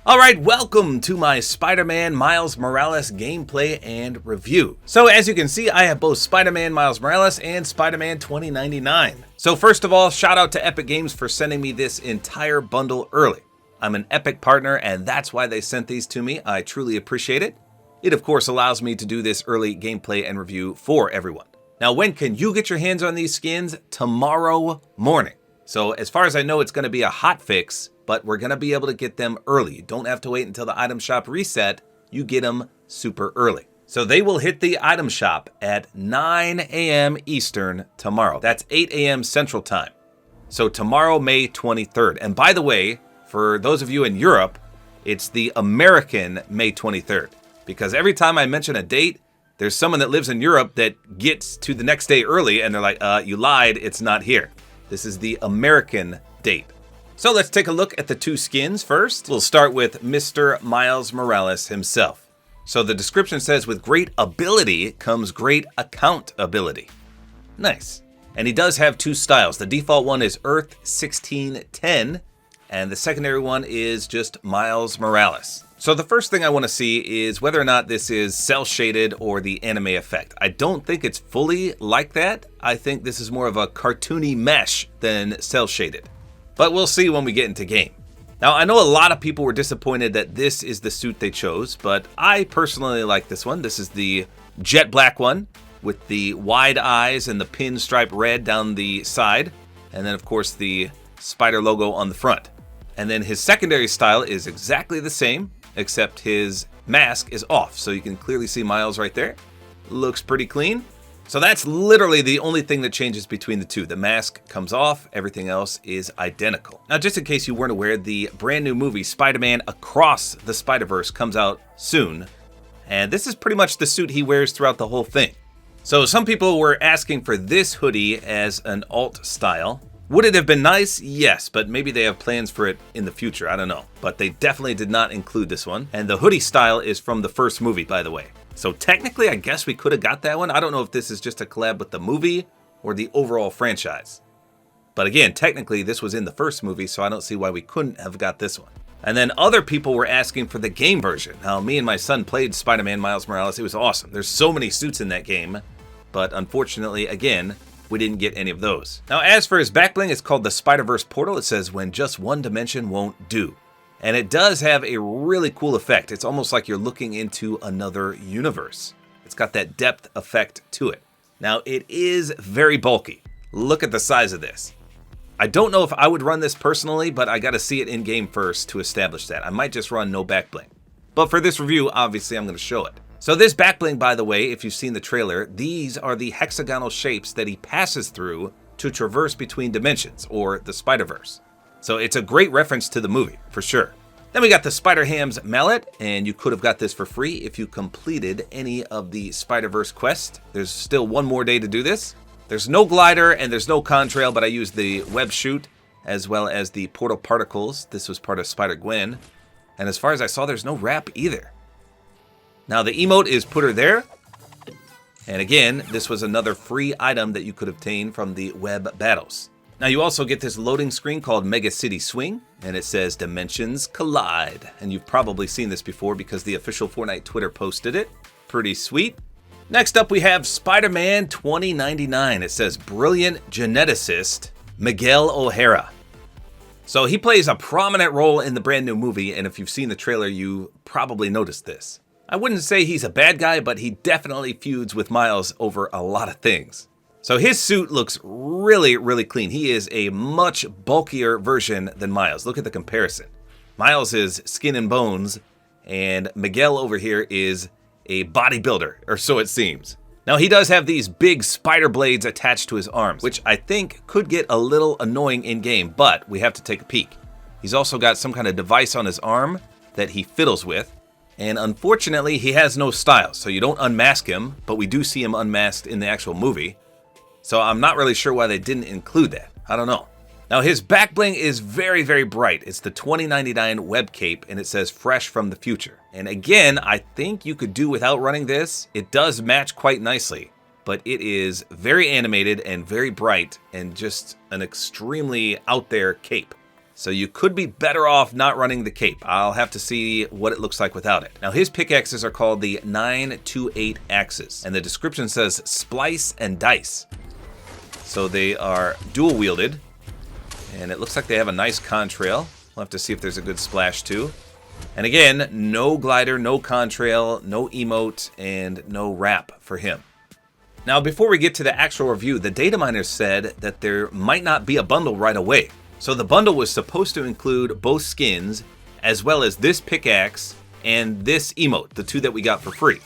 Alright, welcome to my Spider-Man Miles Morales gameplay and review. So as you can see, I have both Spider-Man Miles Morales and Spider-Man 2099. So first of all, shout out to Epic Games for sending me this entire bundle early. I'm an Epic partner and that's why they sent these to me. I truly appreciate it. It of course allows me to do this early gameplay and review for everyone. Now when can you get your hands on these skins? Tomorrow morning. So as far as I know, it's going to be a hot fix, but we're going to be able to get them early. You don't have to wait until the item shop reset. You get them super early. So they will hit the item shop at 9 a.m. Eastern tomorrow. That's 8 a.m. Central Time. So tomorrow, May 23rd. And by the way, for those of you in Europe, it's the American May 23rd. Because every time I mention a date, there's someone that lives in Europe that gets to the next day early and they're like, you lied, it's not here. This is the American date. So let's take a look at the two skins first. We'll start with Mr. Miles Morales himself. So the description says, with great ability comes great accountability. Nice. And he does have two styles. The default one is Earth 1610, and the secondary one is just Miles Morales. So the first thing I want to see is whether or not this is cel-shaded or the anime effect. I don't think it's fully like that. I think this is more of a cartoony mesh than cel-shaded. But we'll see when we get into game. Now, I know a lot of people were disappointed that this is the suit they chose, but I personally like this one. This is the jet black one with the wide eyes and the pinstripe red down the side. And then, of course, the spider logo on the front. And then his secondary style is exactly the same, except his mask is off. So you can clearly see Miles right there. Looks pretty clean. So that's literally the only thing that changes between the two. The mask comes off, everything else is identical. Now, just in case you weren't aware, the brand new movie Spider-Man Across the Spider-Verse comes out soon. And this is pretty much the suit he wears throughout the whole thing. So some people were asking for this hoodie as an alt style. Would it have been nice? Yes, but maybe they have plans for it in the future. I don't know. But they definitely did not include this one. And the hoodie style is from the first movie, by the way. So technically, I guess we could have got that one. I don't know if this is just a collab with the movie or the overall franchise. But again, technically, this was in the first movie, so I don't see why we couldn't have got this one. And then other people were asking for the game version. Now, me and my son played Spider-Man Miles Morales. It was awesome. There's so many suits in that game. But unfortunately, again, we didn't get any of those. Now, as for his backbling, it's called the Spider-Verse Portal. It says, when just one dimension won't do. And it does have a really cool effect. It's almost like you're looking into another universe. It's got that depth effect to it. Now, it is very bulky. Look at the size of this. I don't know if I would run this personally, but I got to see it in game first to establish that. I might just run no backbling. But for this review, obviously, I'm going to show it. So this backbling, by the way, if you've seen the trailer, these are the hexagonal shapes that he passes through to traverse between dimensions, or the Spider-Verse. So it's a great reference to the movie, for sure. Then we got the Spider-Ham's mallet, and you could have got this for free if you completed any of the Spider-Verse quests. There's still one more day to do this. There's no glider and there's no contrail, but I used the web shoot as well as the portal particles. This was part of Spider-Gwen. And as far as I saw, there's no wrap either. Now the emote is put her there. And again, this was another free item that you could obtain from the web battles. Now you also get this loading screen called Mega City Swing, and it says Dimensions Collide. And you've probably seen this before because the official Fortnite Twitter posted it. Pretty sweet. Next up we have Spider-Man 2099. It says Brilliant Geneticist Miguel O'Hara. So he plays a prominent role in the brand new movie, and if you've seen the trailer, you probably noticed this. I wouldn't say he's a bad guy, but he definitely feuds with Miles over a lot of things. So his suit looks really, really clean. He is a much bulkier version than Miles. Look at the comparison. Miles is skin and bones, and Miguel over here is a bodybuilder, or so it seems. Now he does have these big spider blades attached to his arms, which I think could get a little annoying in game, but we have to take a peek. He's also got some kind of device on his arm that he fiddles with. And unfortunately, he has no style, so you don't unmask him, but we do see him unmasked in the actual movie. So I'm not really sure why they didn't include that. I don't know. Now his back bling is very, very bright. It's the 2099 web cape, and it says fresh from the future. And again, I think you could do without running this. It does match quite nicely, but it is very animated and very bright and just an extremely out there cape. So you could be better off not running the cape. I'll have to see what it looks like without it. Now his pickaxes are called the 928 axes, and the description says splice and dice. So they are dual wielded, and it looks like they have a nice contrail. We'll have to see if there's a good splash too. And again, no glider, no contrail, no emote, and no wrap for him. Now before we get to the actual review, the data miners said that there might not be a bundle right away. So the bundle was supposed to include both skins, as well as this pickaxe and this emote, the two that we got for free.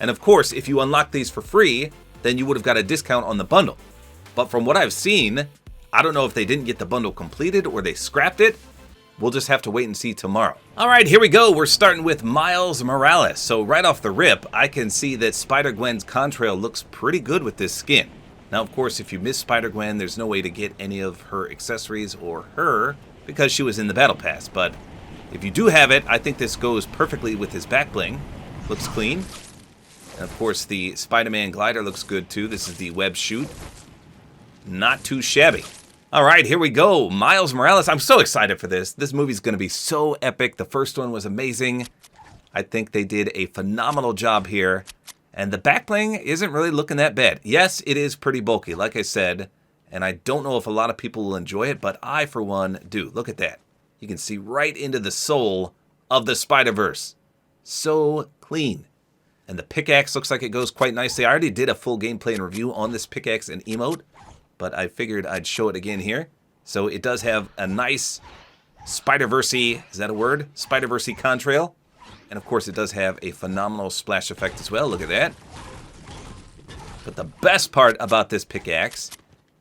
And of course, if you unlock these for free, then you would have got a discount on the bundle. But from what I've seen, I don't know if they didn't get the bundle completed or they scrapped it. We'll just have to wait and see tomorrow. All right, here we go. We're starting with Miles Morales. So right off the rip, I can see that Spider-Gwen's contrail looks pretty good with this skin. Now, of course, if you miss Spider-Gwen, there's no way to get any of her accessories or her because she was in the Battle Pass. But if you do have it, I think this goes perfectly with his back bling. Looks clean. And of course, the Spider-Man glider looks good too. This is the web shoot. Not too shabby. All right, here we go. Miles Morales. I'm so excited for this. This movie's going to be so epic. The first one was amazing. I think they did a phenomenal job here. And the back bling isn't really looking that bad. Yes, it is pretty bulky, like I said. And I don't know if a lot of people will enjoy it, but I, for one, do. Look at that. You can see right into the soul of the Spider-Verse. So clean. And the pickaxe looks like it goes quite nicely. I already did a full gameplay and review on this pickaxe and emote, but I figured I'd show it again here. So it does have a nice Spider-Verse-y, is that a word? Spider-Verse-y contrail. And of course it does have a phenomenal splash effect as well. Look at that. But the best part about this pickaxe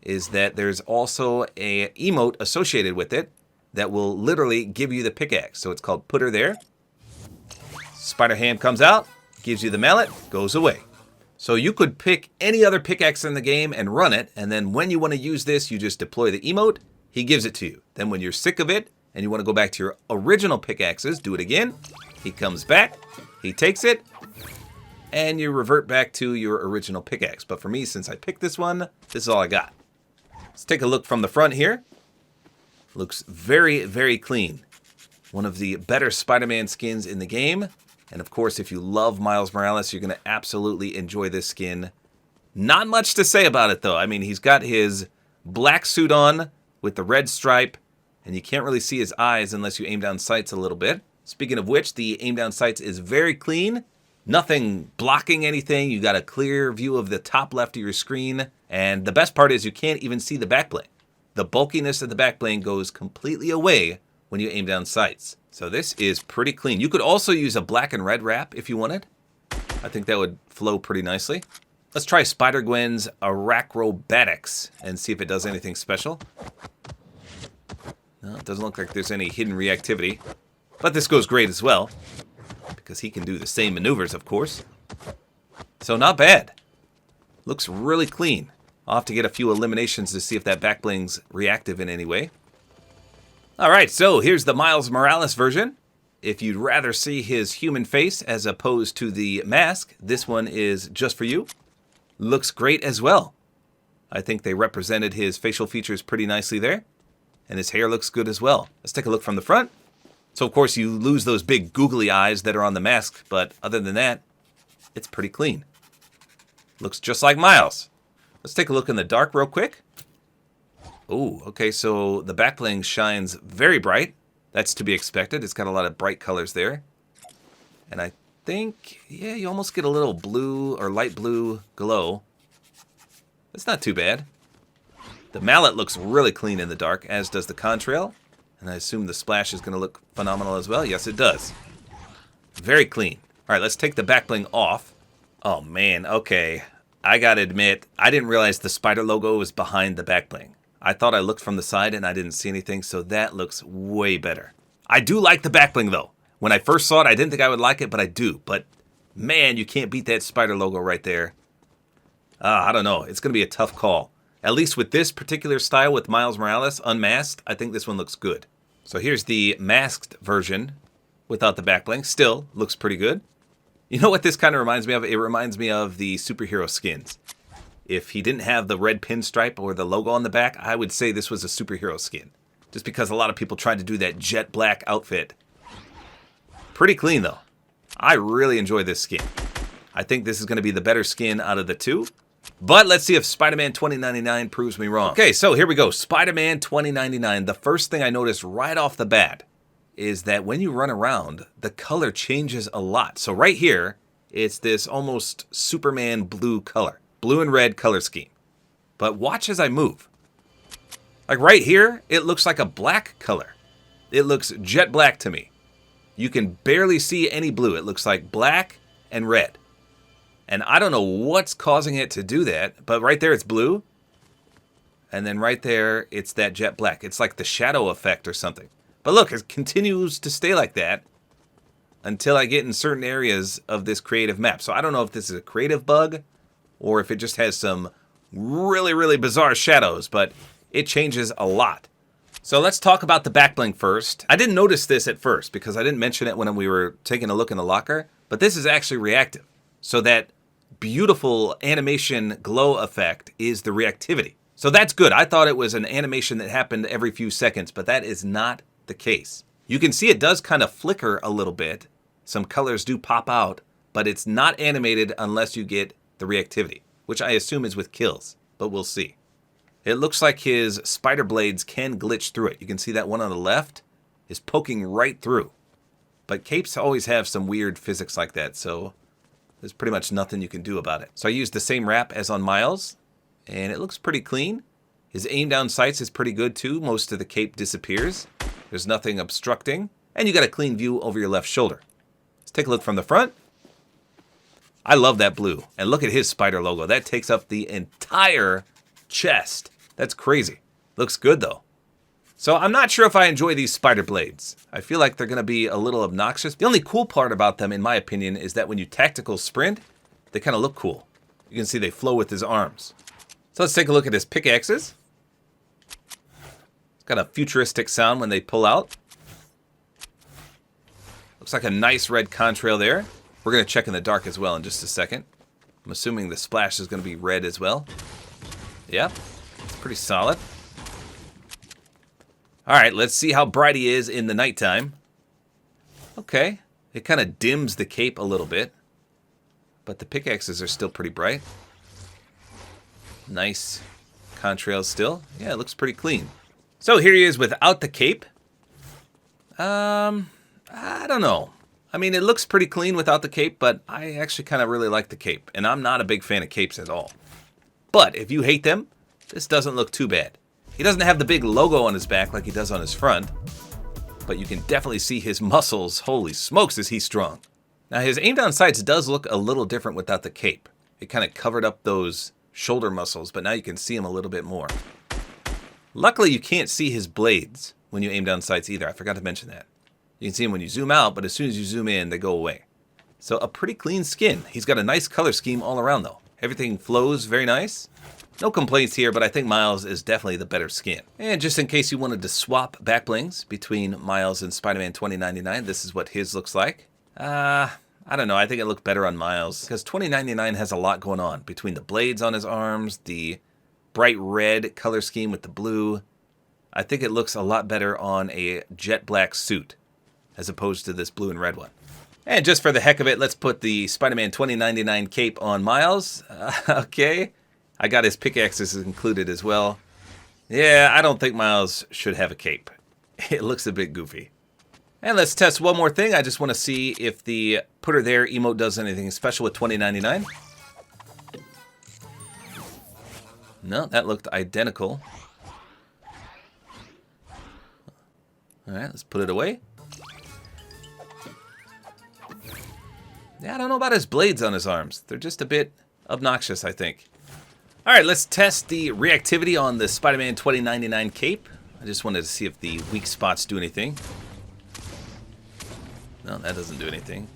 is that there's also a emote associated with it that will literally give you the pickaxe. So it's called Put Her There. Spider-Ham comes out, gives you the mallet, goes away. So you could pick any other pickaxe in the game and run it, and then when you want to use this, you just deploy the emote, he gives it to you. Then when you're sick of it, and you want to go back to your original pickaxes, do it again. He comes back, he takes it, and you revert back to your original pickaxe. But for me, since I picked this one, this is all I got. Let's take a look from the front here. Looks very, very clean. One of the better Spider-Man skins in the game. And of course, if you love Miles Morales, you're going to absolutely enjoy this skin. Not much to say about it, though. I mean, he's got his black suit on with the red stripe, and you can't really see his eyes unless you aim down sights a little bit. Speaking of which, the aim down sights is very clean. Nothing blocking anything. You got a clear view of the top left of your screen. And the best part is you can't even see the back bling. The bulkiness of the back bling goes completely away when you aim down sights. So this is pretty clean. You could also use a black and red wrap if you wanted. I think that would flow pretty nicely. Let's try Spider-Gwen's Aracrobatics and see if it does anything special. No, it doesn't look like there's any hidden reactivity. But this goes great as well, because he can do the same maneuvers, of course. So not bad. Looks really clean. I'll have to get a few eliminations to see if that back bling's reactive in any way. Alright, so here's the Miles Morales version. If you'd rather see his human face as opposed to the mask, this one is just for you. Looks great as well. I think they represented his facial features pretty nicely there. And his hair looks good as well. Let's take a look from the front. So of course you lose those big googly eyes that are on the mask, but other than that, it's pretty clean. Looks just like Miles. Let's take a look in the dark real quick. Oh, okay, so the back bling shines very bright. That's to be expected. It's got a lot of bright colors there. And I think, yeah, you almost get a little blue or light blue glow. That's not too bad. The mallet looks really clean in the dark, as does the contrail. And I assume the splash is going to look phenomenal as well. Yes, it does. Very clean. All right, let's take the back bling off. Oh, man, okay. I got to admit, I didn't realize the spider logo was behind the back bling. I thought I looked from the side and I didn't see anything, so that looks way better. I do like the back bling, though. When I first saw it, I didn't think I would like it, but I do. But, man, you can't beat that spider logo right there. I don't know. It's going to be a tough call. At least with this particular style with Miles Morales unmasked, I think this one looks good. So here's the masked version without the back bling. Still looks pretty good. You know what this kind of reminds me of? It reminds me of the superhero skins. If he didn't have the red pinstripe or the logo on the back, I would say this was a superhero skin. just because a lot of people tried to do that jet black outfit. Pretty clean, though. I really enjoy this skin. I think this is going to be the better skin out of the two. But let's see if Spider-Man 2099 proves me wrong. Okay, so here we go. Spider-Man 2099. The first thing I noticed right off the bat is that when you run around, the color changes a lot. So right here, it's this almost Superman blue color. Blue and red color scheme. But watch as I move. Like right here, it looks like a black color. It looks jet black to me. You can barely see any blue. It looks like black and red. And I don't know what's causing it to do that, but right there it's blue. And then right there, it's that jet black. It's like the shadow effect or something. But look, it continues to stay like that until I get in certain areas of this creative map. So I don't know if this is a creative bug or if it just has some really, really bizarre shadows, but it changes a lot. So let's talk about the back bling first. I didn't notice this at first because I didn't mention it when we were taking a look in the locker, but this is actually reactive. So that beautiful animation glow effect is the reactivity. So that's good. I thought it was an animation that happened every few seconds, but that is not the case. You can see it does kind of flicker a little bit. Some colors do pop out, but it's not animated unless you get the reactivity, which I assume is with kills, but we'll see. It looks like his spider blades can glitch through it. You can see that one on the left is poking right through. But capes always have some weird physics like that, so there's pretty much nothing you can do about it. So I used the same wrap as on Miles, and it looks pretty clean. His aim down sights is pretty good too. Most of the cape disappears. There's nothing obstructing, and you got a clean view over your left shoulder. Let's take a look from the front. I love that blue, and look at his spider logo. That takes up the entire chest. That's crazy. Looks good though. So I'm not sure if I enjoy these spider blades. I feel like they're going to be a little obnoxious. The only cool part about them, in my opinion, is that when you tactical sprint, they kind of look cool. You can see they flow with his arms. So let's take a look at his pickaxes. It's got a futuristic sound when they pull out. Looks like a nice red contrail there. We're going to check in the dark as well in just a second. I'm assuming the splash is going to be red as well. Yep, it's pretty solid. All right, let's see how bright he is in the nighttime. Okay, it kind of dims the cape a little bit, but the pickaxes are still pretty bright. Nice contrails still. Yeah, it looks pretty clean. So here he is without the cape. I don't know. I mean, it looks pretty clean without the cape, but I actually kind of really like the cape, and I'm not a big fan of capes at all. But if you hate them, this doesn't look too bad. He doesn't have the big logo on his back like he does on his front, but you can definitely see his muscles. Holy smokes, is he strong. Now his aim down sights does look a little different without the cape. It kind of covered up those shoulder muscles, but now you can see him a little bit more. Luckily you can't see his blades when you aim down sights either. I forgot to mention that. You can see them when you zoom out, but as soon as you zoom in, they go away. So a pretty clean skin. He's got a nice color scheme all around though. Everything flows very nice. No complaints here, but I think Miles is definitely the better skin. And just in case you wanted to swap back blings between Miles and Spider-Man 2099, this is what his looks like. I don't know. I think it looked better on Miles because 2099 has a lot going on between the blades on his arms, the bright red color scheme with the blue. I think it looks a lot better on a jet black suit as opposed to this blue and red one. And just for the heck of it, let's put the Spider-Man 2099 cape on Miles. Okay. I got his pickaxes included as well. Yeah, I don't think Miles should have a cape. It looks a bit goofy. And let's test one more thing. I just want to see if the put her there emote does anything special with 2099. No, that looked identical. All right, let's put it away. Yeah, I don't know about his blades on his arms. They're just a bit obnoxious, I think. All right, let's test the reactivity on the Spider-Man 2099 cape. I just wanted to see if the weak spots do anything. No, that doesn't do anything.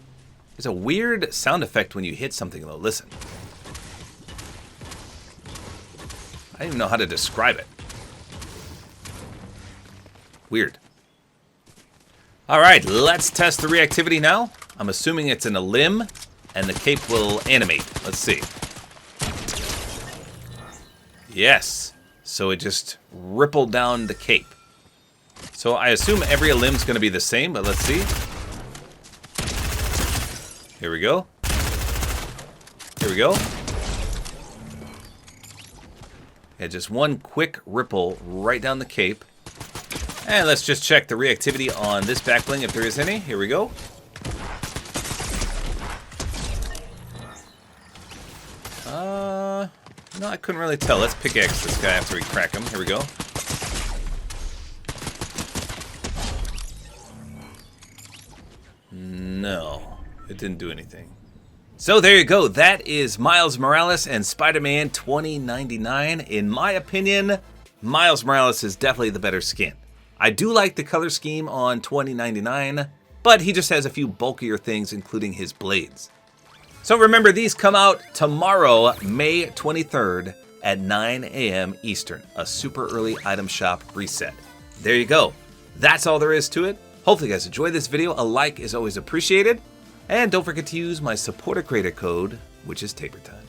There's a weird sound effect when you hit something, though. Listen. I don't even know how to describe it. Weird. All right, let's test the reactivity now. I'm assuming it's in a limb, and the cape will animate. Let's see. Yes. So it just rippled down the cape. So I assume every limb's going to be the same, but let's see. Here we go. Here we go. Yeah, just one quick ripple right down the cape. And let's just check the reactivity on this back bling if there is any. Here we go. No, I couldn't really tell. Let's pickaxe this guy after we crack him. Here we go. No, it didn't do anything. So there you go. That is Miles Morales and Spider-Man 2099. In my opinion, Miles Morales is definitely the better skin. I do like the color scheme on 2099, but he just has a few bulkier things, including his blades. So remember, these come out tomorrow, May 23rd at 9 a.m. Eastern, a super early item shop reset. There you go. That's all there is to it. Hopefully you guys enjoyed this video. A like is always appreciated. And don't forget to use my Support-A-Creator Code, which is tabortime.